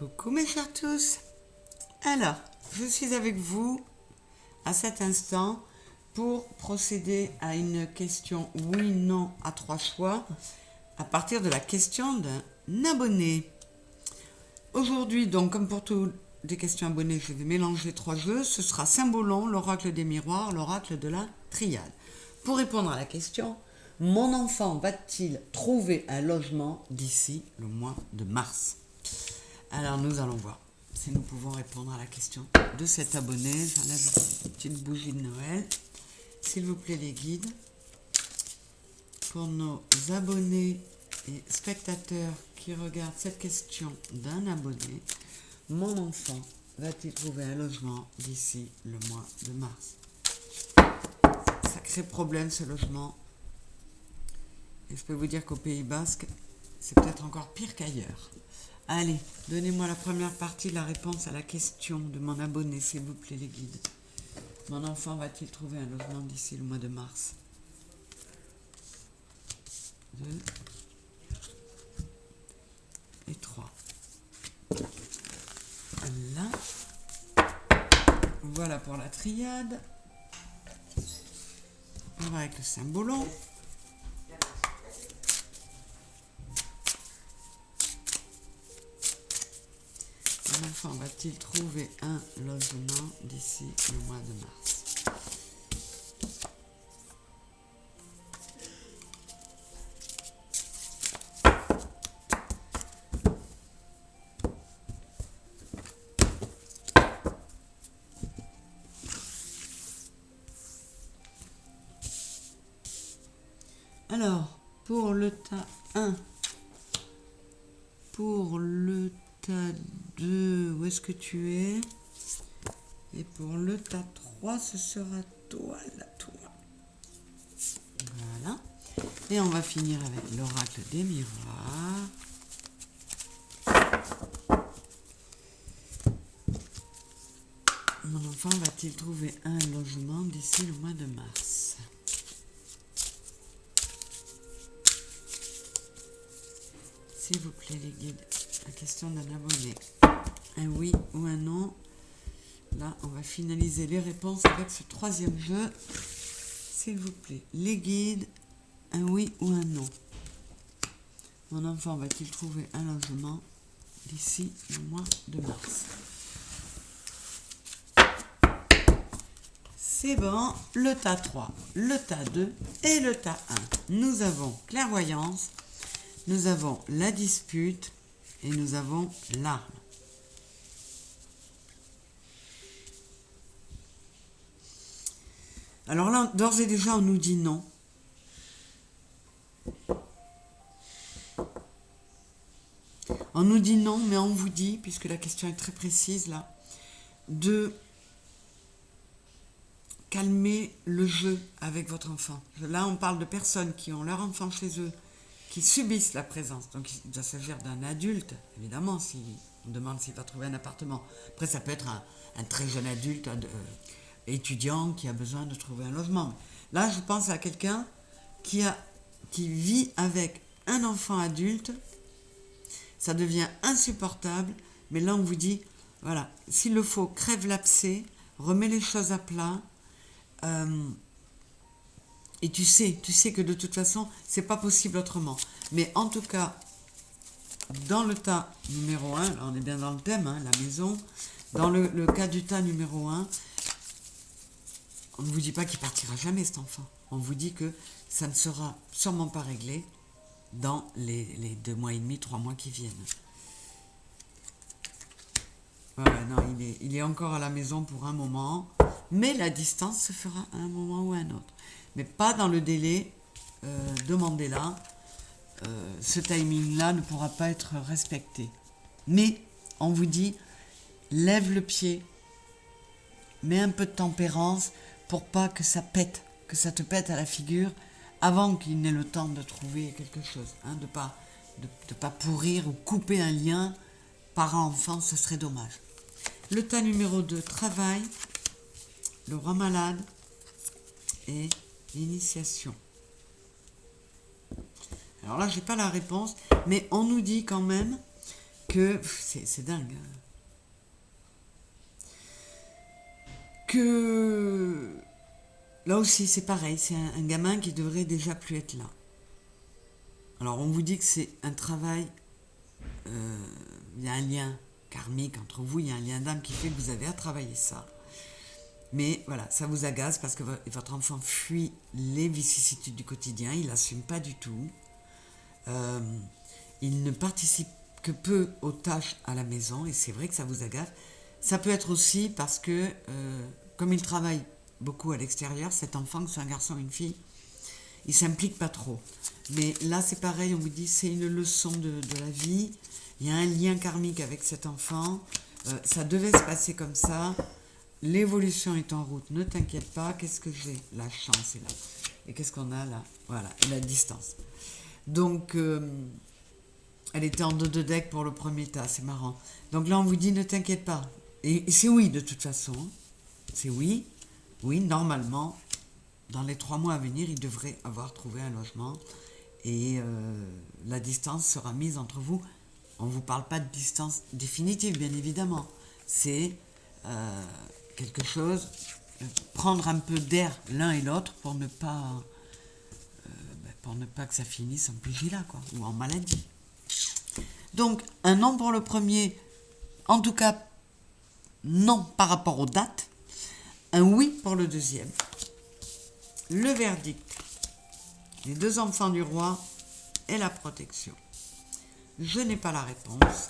Coucou mes chers tous. Alors, je suis avec vous à cet instant pour procéder à une question oui, non à 3 choix à partir de la question d'un abonné. Aujourd'hui, donc comme pour toutes les questions abonnés, je vais mélanger 3 jeux. Ce sera Saint-Bolon, l'oracle des miroirs, l'oracle de la triade. Pour répondre à la question, mon enfant va-t-il trouver un logement d'ici le mois de mars? Alors nous allons voir si nous pouvons répondre à la question de cet abonné. J'enlève une petite bougie de Noël. S'il vous plaît les guides, pour nos abonnés et spectateurs qui regardent cette question d'un abonné, mon enfant va-t-il trouver un logement d'ici le mois de mars? Sacré problème ce logement. Et je peux vous dire qu'au Pays Basque, c'est peut-être encore pire qu'ailleurs. Allez, donnez-moi la première partie de la réponse à la question de mon abonné, s'il vous plaît les guides. Mon enfant va-t-il trouver un logement d'ici le mois de mars? 2 et 3. Là. Voilà pour la triade. On va avec le Saint-Bolon. Mon enfant va-t-il trouver un logement d'ici le mois de mars? Alors, pour le tas 1, pour le tas 2, où est-ce que tu es? Et pour le tas 3, ce sera toi, là, toi. Voilà. Et on va finir avec l'oracle des miroirs. Mon enfant va-t-il trouver un logement d'ici le mois de mars? S'il vous plaît les guides, la question d'un abonné. Un oui ou un non. Là, on va finaliser les réponses avec ce troisième jeu. S'il vous plaît, les guides, un oui ou un non. Mon enfant va-t-il trouver un logement d'ici le mois de mars? C'est bon, le tas 3, le tas 2 et le tas 1. Nous avons clairvoyance, nous avons la dispute et nous avons l'arme. Alors là, d'ores et déjà, on nous dit non. On nous dit non, mais on vous dit, puisque la question est très précise là, de calmer le jeu avec votre enfant. Là, on parle de personnes qui ont leur enfant chez eux, qui subissent la présence. Donc, il doit s'agir d'un adulte, évidemment, si on demande s'il va trouver un appartement. Après, ça peut être un très jeune adulte, étudiant, qui a besoin de trouver un logement. Là, je pense à quelqu'un qui vit avec un enfant adulte. Ça devient insupportable, mais là, on vous dit, voilà, s'il le faut, crève l'abcès, remets les choses à plat, et tu sais que de toute façon, c'est pas possible autrement. Mais en tout cas, dans le tas numéro 1, là on est bien dans le thème, hein, la maison, dans le cas du tas numéro 1, on ne vous dit pas qu'il partira jamais cet enfant. On vous dit que ça ne sera sûrement pas réglé dans les 2 mois et demi, 3 mois qui viennent. Voilà, non, il est encore à la maison pour un moment, mais la distance se fera à un moment ou à un autre. Mais pas dans le délai demandé là. Ce timing-là ne pourra pas être respecté. Mais on vous dit, lève le pied, mets un peu de tempérance pour pas que ça pète, que ça te pète à la figure avant qu'il n'ait le temps de trouver quelque chose. Hein, de pas pourrir ou couper un lien parent-enfant, ce serait dommage. Le tas numéro 2, travail, le roi malade et l'initiation. Alors là, je n'ai pas la réponse, mais on nous dit quand même que... C'est dingue. Que... Là aussi, c'est pareil, c'est un gamin qui devrait déjà plus être là. Alors, on vous dit que c'est un travail... Il y a un lien karmique entre vous, il y a un lien d'âme qui fait que vous avez à travailler ça. Mais voilà, ça vous agace parce que votre enfant fuit les vicissitudes du quotidien, il n'assume pas du tout. Il ne participe que peu aux tâches à la maison et c'est vrai que ça vous agace. Ça peut être aussi parce que, comme il travaille beaucoup à l'extérieur, cet enfant, que ce soit un garçon ou une fille, il ne s'implique pas trop. Mais là, c'est pareil, on vous dit c'est une leçon de la vie. Il y a un lien karmique avec cet enfant. Ça devait se passer comme ça. L'évolution est en route, ne t'inquiète pas. Qu'est-ce que j'ai? La chance est là. Et qu'est-ce qu'on a là? Voilà, la distance. Donc, elle était en 2 deck pour le premier tas, c'est marrant. Donc là, on vous dit ne t'inquiète pas. Et c'est oui, de toute façon. C'est oui. Oui, normalement, dans les 3 mois à venir, il devrait avoir trouvé un logement. Et la distance sera mise entre vous. On ne vous parle pas de distance définitive, bien évidemment. C'est quelque chose, prendre un peu d'air l'un et l'autre pour ne pas que ça finisse en pugilat, quoi, ou en maladie. Donc, un non pour le premier, en tout cas, non par rapport aux dates. Un oui pour le deuxième. Le verdict. Les 2 enfants du roi et la protection. Je n'ai pas la réponse.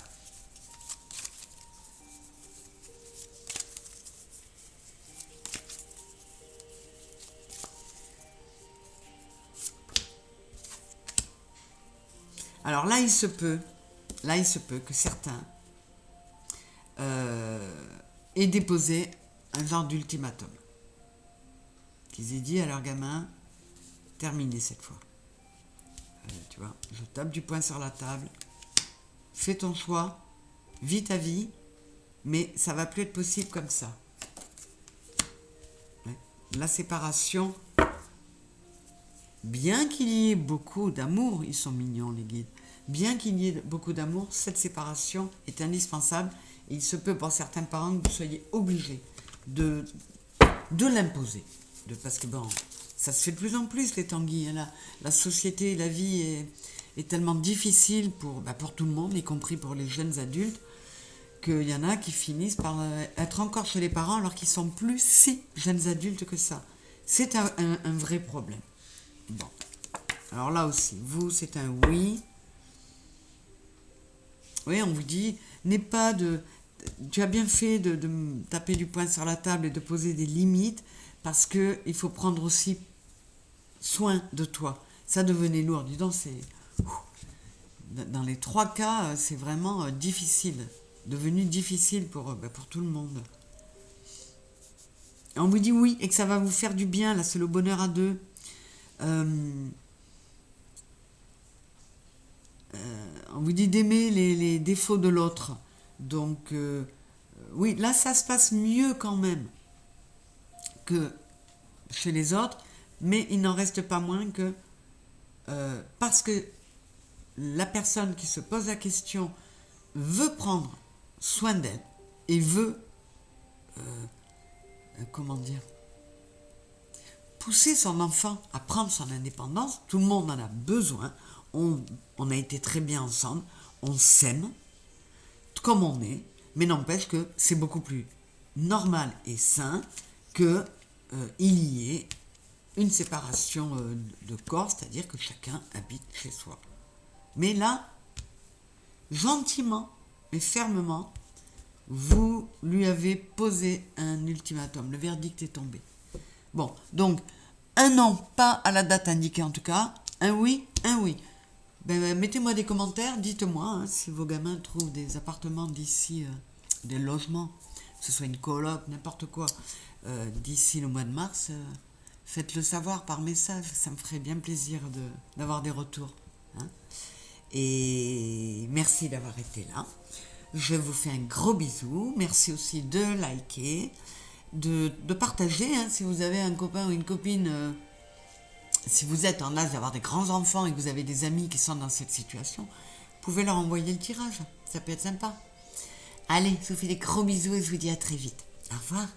Alors là, il se peut que certains aient déposé un genre d'ultimatum. Qu'ils aient dit à leur gamin, terminez cette fois. Tu vois, je tape du poing sur la table, fais ton choix, vis ta vie, mais ça va plus être possible comme ça. La séparation, bien qu'il y ait beaucoup d'amour, ils sont mignons les guides, bien qu'il y ait beaucoup d'amour, cette séparation est indispensable et il se peut pour certains parents que vous soyez obligés de l'imposer. Parce que bon, ça se fait de plus en plus les tanguis. Hein, la société, la vie est tellement difficile pour tout le monde, y compris pour les jeunes adultes, qu'il y en a qui finissent par être encore chez les parents alors qu'ils sont plus si jeunes adultes que ça. C'est un vrai problème. Bon. Alors là aussi, vous, c'est un oui. Oui, on vous dit, tu as bien fait de taper du poing sur la table et de poser des limites parce qu'il faut prendre aussi soin de toi. Ça devenait lourd. Dis donc, dans les 3 cas, c'est vraiment difficile. Devenu difficile pour tout le monde. Et on vous dit oui et que ça va vous faire du bien. Là, c'est le bonheur à 2. On vous dit d'aimer les défauts de l'autre. Donc, oui, là, ça se passe mieux quand même que chez les autres, mais il n'en reste pas moins que parce que la personne qui se pose la question veut prendre soin d'elle et veut, pousser son enfant à prendre son indépendance. Tout le monde en a besoin. On a été très bien ensemble, on s'aime comme on est, mais n'empêche que c'est beaucoup plus normal et sain que il y ait une séparation de corps, c'est-à-dire que chacun habite chez soi. Mais là, gentiment et fermement, vous lui avez posé un ultimatum. Le verdict est tombé. Bon, donc, un non, pas à la date indiquée en tout cas. Un oui, un oui. Mettez-moi des commentaires, dites-moi si vos gamins trouvent des appartements d'ici, des logements, que ce soit une coloc, n'importe quoi, d'ici le mois de mars. Faites-le savoir par message, ça me ferait bien plaisir d'avoir des retours. Hein. Et merci d'avoir été là. Je vous fais un gros bisou. Merci aussi de liker, de partager. Si vous avez un copain ou une copine, si vous êtes en âge d'avoir des grands enfants et que vous avez des amis qui sont dans cette situation, pouvez leur envoyer le tirage. Ça peut être sympa. Allez, je vous fais des gros bisous et je vous dis à très vite. Au revoir.